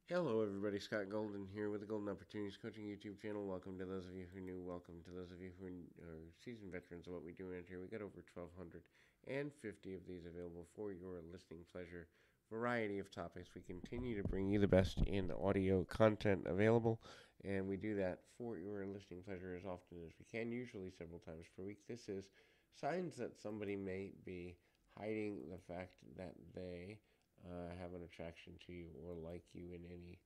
Hello, everybody. Scott Golden here with the Golden Opportunities Coaching YouTube channel. Welcome to those of you who are new. Welcome to those of you who are seasoned veterans of what we do around here. We got over 1,250 of these available for your listening pleasure. Variety of topics. We continue to bring you the best in audio content available, and we do that for your listening pleasure as often as we can, usually several times per week. This is signs that somebody may be hiding the fact that they have an attraction to you or like you in any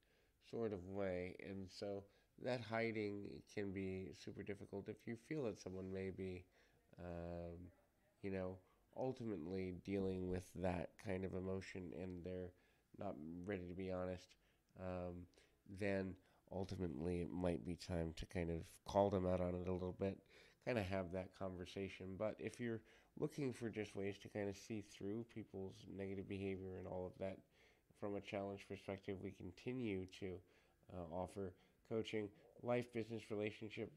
sort of way. And so that hiding can be super difficult if you feel that someone may be, um, you know, ultimately dealing with that kind of emotion and they're not ready to be honest. Um, then ultimately it might be time to kind of call them out on it a little bit, kind of have that conversation. But if you're looking for just ways to kind of see through people's negative behavior and all of that from a challenge perspective, we continue to offer coaching, life, business, relationship,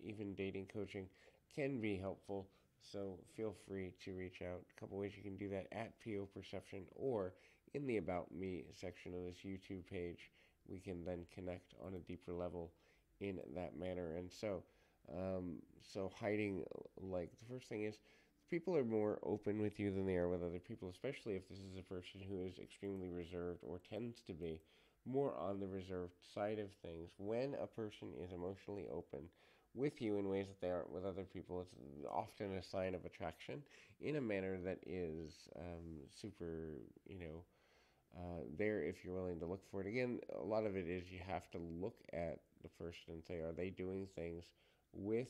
even dating coaching can be helpful. So feel free to reach out. A couple ways you can do that at PO Perception or in the About Me section of this YouTube page. We can then connect on a deeper level in that manner. And so hiding, like the first thing is, people are more open with you than they are with other people, especially if this is a person who is extremely reserved or tends to be more on the reserved side of things. When a person is emotionally open with you in ways that they aren't with other people, it's often a sign of attraction in a manner that is super, there if you're willing to look for it. Again, a lot of it is you have to look at the person and say, are they doing things with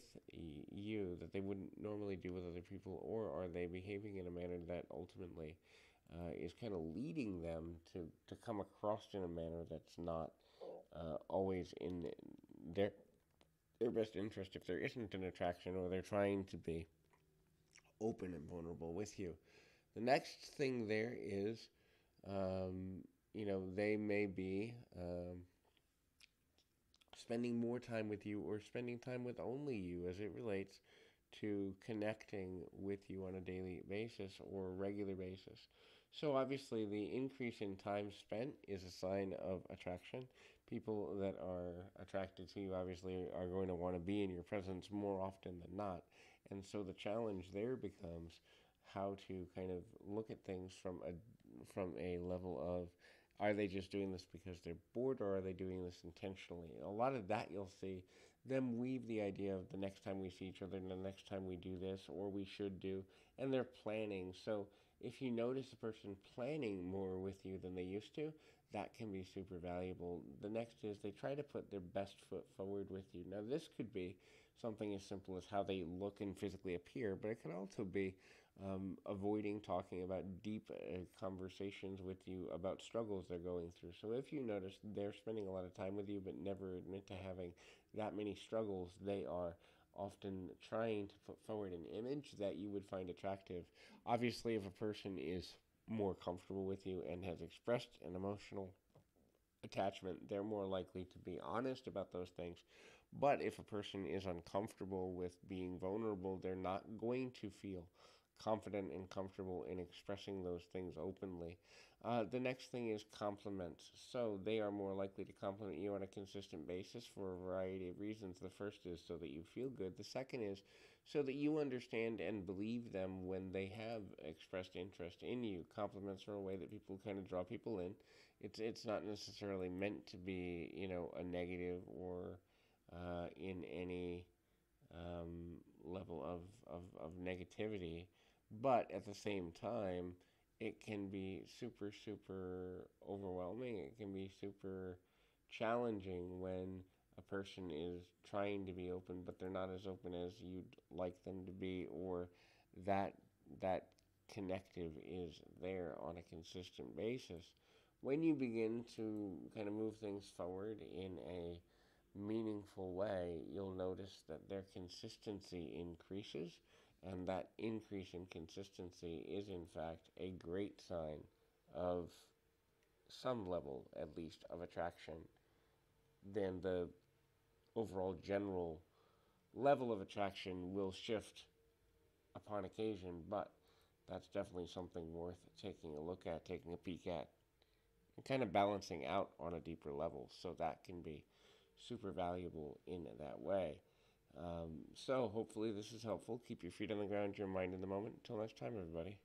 you that they wouldn't normally do with other people, or are they behaving in a manner that ultimately is kind of leading them to come across in a manner that's not always in their their best interest if there isn't an attraction or they're trying to be open and vulnerable with you. The next thing there is, they may be spending more time with you or spending time with only you as it relates to connecting with you on a daily basis or a regular basis. So, obviously, the increase in time spent is a sign of attraction. People that are attracted to you obviously are going to want to be in your presence more often than not. And so the challenge there becomes how to kind of look at things from a level of, are they just doing this because they're bored or are they doing this intentionally? A lot of that you'll see them weave the idea of the next time we see each other and the next time we do this or we should do, and they're planning. So if you notice a person planning more with you than they used to, that can be super valuable. The next is they try to put their best foot forward with you. Now, this could be something as simple as how they look and physically appear, but it can also be avoiding talking about deep conversations with you about struggles they're going through. So if you notice they're spending a lot of time with you but never admit to having that many struggles, they are often trying to put forward an image that you would find attractive. Obviously, if a person is more comfortable with you and has expressed an emotional attachment, they're more likely to be honest about those things. But if a person is uncomfortable with being vulnerable, they're not going to feel confident and comfortable in expressing those things openly. The next thing is compliments. So they are more likely to compliment you on a consistent basis for a variety of reasons. The first is so that you feel good. The second is so that you understand and believe them when they have expressed interest in you. Compliments are a way that people kind of draw people in. It's not necessarily meant to be a negative or in any level of negativity, but at the same time, it can be super, super overwhelming. It can be super challenging when a person is trying to be open, but they're not as open as you'd like them to be, or that that connective is there on a consistent basis. When you begin to kind of move things forward in a meaningful way, you'll notice that their consistency increases, and that increase in consistency is, in fact, a great sign of some level, at least, of attraction. Then the overall general level of attraction will shift upon occasion, but that's definitely something worth taking a look at, taking a peek at and kind of balancing out on a deeper level. So that can be super valuable in that way. So hopefully this is helpful. Keep your feet on the ground, your mind in the moment. Until next time, everybody.